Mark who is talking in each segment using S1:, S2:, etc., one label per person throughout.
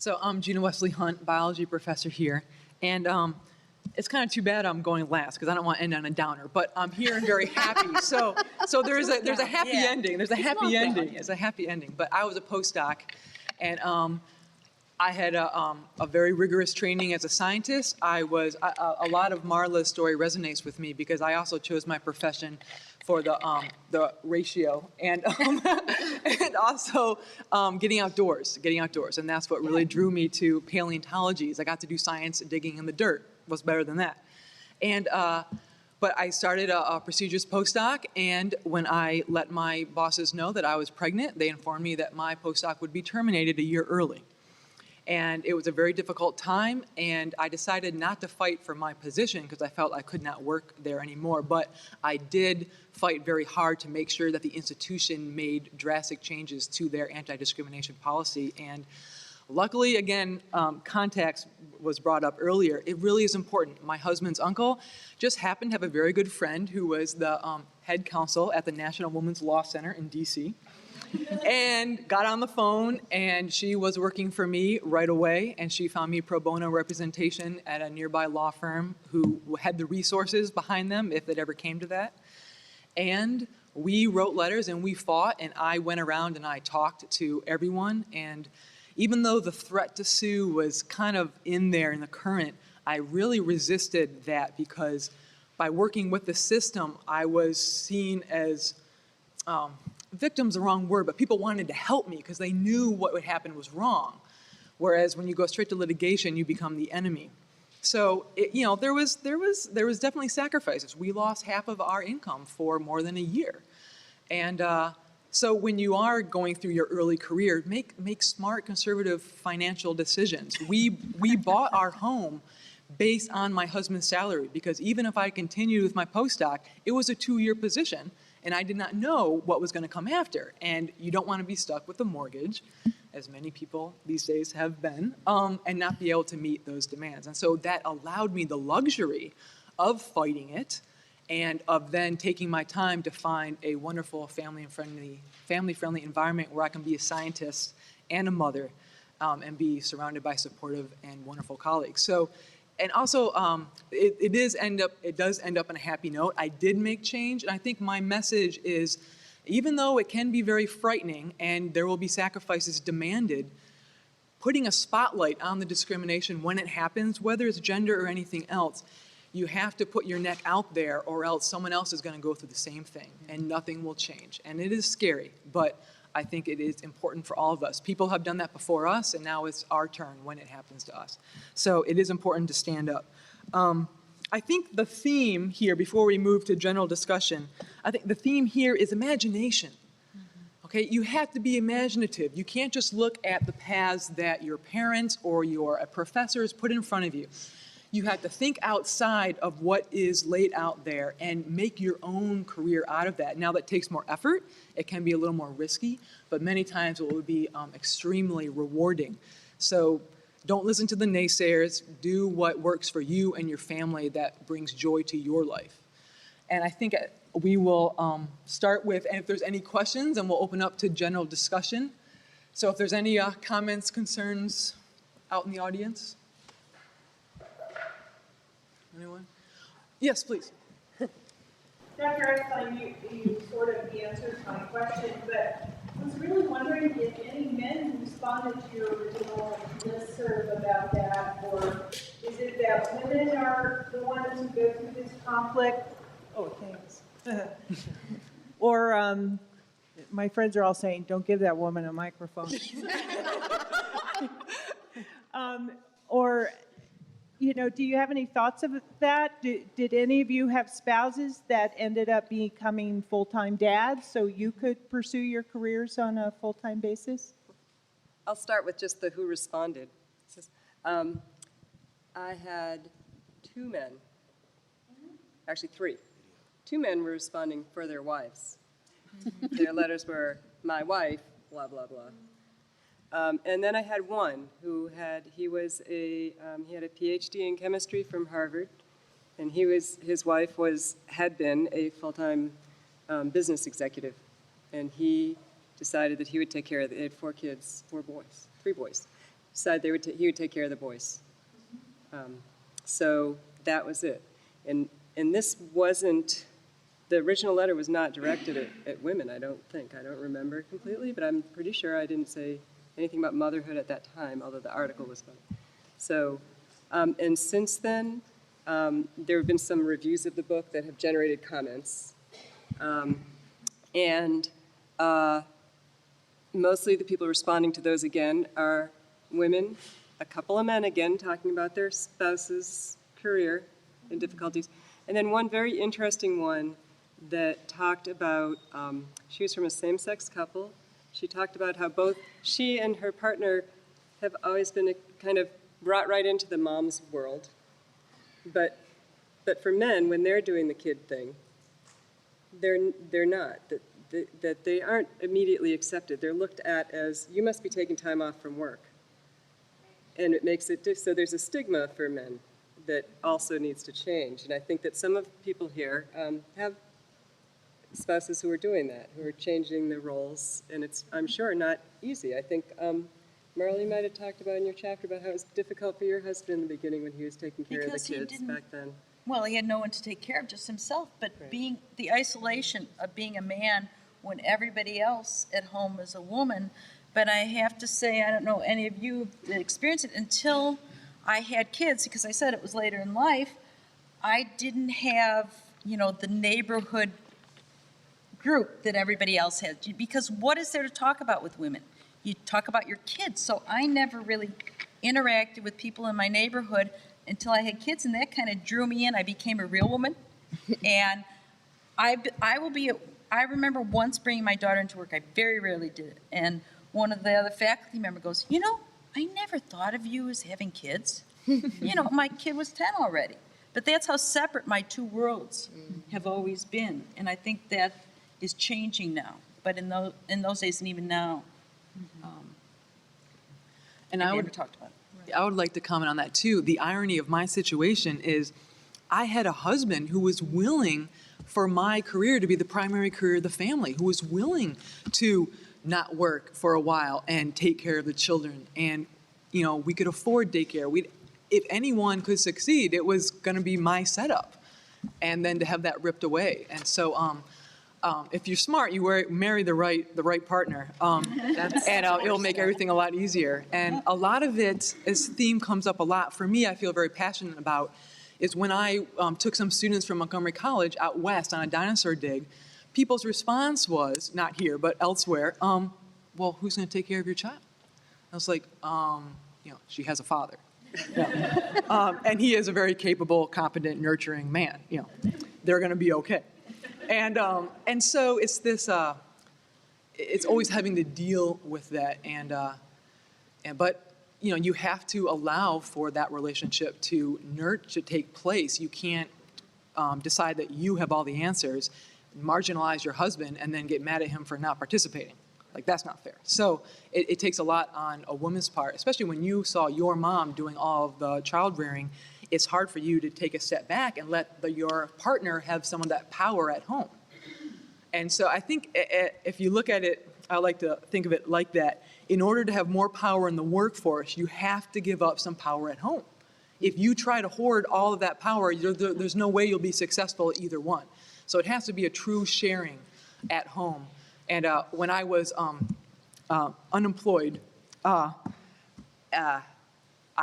S1: So I'm Gina Wesley-Hunt, biology professor here, and it's kind of too bad I'm going last because I don't want to end on a downer, but I'm here and very happy. So there's a happy ending. There's a happy ending. It's a happy ending. But I was a postdoc, and I had a very rigorous training as a scientist. A lot of Marla's story resonates with me because I also chose my profession for the ratio and and also getting outdoors, and that's what really drew me to paleontology. Is I got to do science digging in the dirt. What's better than that? And but I started a procedures postdoc, and when I let my bosses know that I was pregnant, they informed me that my postdoc would be terminated a year early. And it was a very difficult time, and I decided not to fight for my position because I felt I could not work there anymore. But I did fight very hard to make sure that the institution made drastic changes to their anti-discrimination policy. And luckily, again, context was brought up earlier. It really is important. My husband's uncle just happened to have a very good friend who was the head counsel at the National Women's Law Center in D.C., and got on the phone, and she was working for me right away, and she found me pro bono representation at a nearby law firm who had the resources behind them if it ever came to that. And we wrote letters and we fought, and I went around and I talked to everyone, and even though the threat to sue was kind of in there in the current, I really resisted that because by working with the system, I was seen as victim's the wrong word, but people wanted to help me because they knew what would happen was wrong. Whereas when you go straight to litigation, you become the enemy. So there was definitely sacrifices. We lost half of our income for more than a year, and so when you are going through your early career, make smart conservative financial decisions. We bought our home based on my husband's salary because even if I continued with my postdoc, it was a 2-year position. And I did not know what was going to come after. And you don't want to be stuck with a mortgage, as many people these days have been, and not be able to meet those demands. And so that allowed me the luxury of fighting it and of then taking my time to find a wonderful family-friendly environment where I can be a scientist and a mother and be surrounded by supportive and wonderful colleagues. So. And also, it does end up on a happy note. I did make change, and I think my message is, even though it can be very frightening and there will be sacrifices demanded, putting a spotlight on the discrimination when it happens, whether it's gender or anything else, you have to put your neck out there or else someone else is going to go through the same thing and nothing will change. And it is scary, but I think it is important for all of us. People have done that before us, and now it's our turn when it happens to us. So it is important to stand up. I think the theme here, before we move to general discussion, I think the theme here is imagination. Okay, you have to be imaginative. You can't just look at the paths that your parents or your professors put in front of you. You have to think outside of what is laid out there and make your own career out of that. Now that takes more effort. It can be a little more risky, but many times it will be extremely rewarding. So don't listen to the naysayers. Do what works for you and your family that brings joy to your life. And I think we will start with, and if there's any questions, and we'll open up to general discussion. So if there's any comments, concerns out in the audience. Anyone? Yes, please.
S2: Dr. Eckstein, you sort of answered my question, but I was really wondering if any men responded to your original listserv about that, or is it that women are the ones who go through this conflict? Oh, thanks.
S3: Or my friends are all saying, don't give that woman a microphone. Or, do you have any thoughts of that? Did any of you have spouses that ended up becoming full-time dads so you could pursue your careers on a full-time basis?
S4: I'll start with just the who responded. I had 2 men, actually 3. 2 men were responding for their wives. Their letters were, my wife, blah, blah, blah. And then I had one who he had a PH.D. in chemistry from Harvard, and his wife had been a full-time business executive, and he decided that he would take care of it. They had 4 kids, 3 boys. decided he would take care of the boys. So that was it. And this wasn't, the original letter was not directed at women, I don't think. I don't remember completely, but I'm pretty sure I didn't say anything about motherhood at that time, although the article was about it. So, and since then, there have been some reviews of the book that have generated comments. And mostly the people responding to those, again, are women, a couple of men, again, talking about their spouse's career and difficulties. And then one very interesting one that talked about, she was from a same-sex couple. She talked about how both she and her partner have always been kind of brought right into the mom's world. But for men, when they're doing the kid thing, they're not. That they aren't immediately accepted. They're looked at as, you must be taking time off from work. And it makes it, so there's a stigma for men that also needs to change. And I think that some of the people here have spouses who are doing that, who are changing the roles, and it's, I'm sure, not easy. I think Marley might have talked about in your chapter about how it was difficult for your husband in the beginning when he was taking care of the kids back then.
S5: Well, he had no one to take care of, just himself, but
S4: Right.
S5: being the isolation of being a man when everybody else at home is a woman. But I have to say, I don't know any of you that experienced it until I had kids, because I said it was later in life. I didn't have, the neighborhood group that everybody else has, because what is there to talk about with women? You talk about your kids. So I never really interacted with people in my neighborhood until I had kids, and that kind of drew me in. I became a real woman. And I remember once bringing my daughter into work. I very rarely did it. And one of the other faculty members goes, I never thought of you as having kids. My kid was 10 already. But that's how separate my two worlds have always been. And I think that is changing now. But in those days, and even now,
S1: And
S5: I
S1: I
S5: never
S1: would
S5: talked about it.
S1: I would like to comment on that too. The irony of my situation is I had a husband who was willing for my career to be the primary career of the family, who was willing to not work for a while and take care of the children. And, we could afford daycare. If anyone could succeed, it was going to be my setup. And then to have that ripped away. And so if you're smart, you marry the right partner, and it'll make everything a lot easier. And a lot of it, this theme comes up a lot for me. I feel very passionate about is when I took some students from Montgomery College out west on a dinosaur dig. People's response was, not here but elsewhere, well, who's going to take care of your child? I was like, she has a father, and he is a very capable, competent, nurturing man. They're going to be okay. And so it's this, it's always having to deal with that. But you have to allow for that relationship to take place. You can't decide that you have all the answers, marginalize your husband, and then get mad at him for not participating. Like, that's not fair. So it takes a lot on a woman's part, especially when you saw your mom doing all of the child rearing. It's hard for you to take a step back and let your partner have some of that power at home. And so I think if you look at it, I like to think of it like that. In order to have more power in the workforce, you have to give up some power at home. If you try to hoard all of that power, there's no way you'll be successful at either one. So it has to be a true sharing at home. And when I was unemployed, I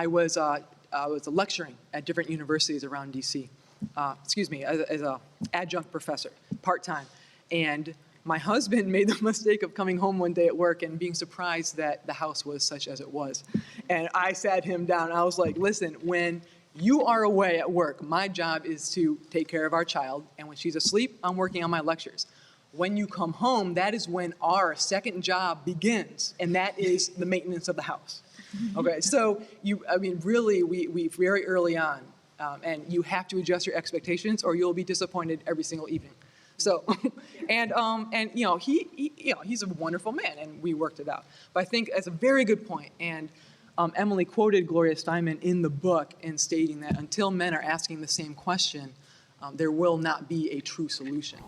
S1: was lecturing at different universities around DC. As an adjunct professor, part-time. And my husband made the mistake of coming home one day at work and being surprised that the house was such as it was. And I sat him down. I was like, listen, when you are away at work, my job is to take care of our child. And when she's asleep, I'm working on my lectures. When you come home, that is when our second job begins. And that is the maintenance of the house. Okay, so really, we very early on, and you have to adjust your expectations or you'll be disappointed every single evening. So, he's a wonderful man, and we worked it out. But I think it's a very good point, and Emily quoted Gloria Steinem in the book in stating that until men are asking the same question, there will not be a true solution.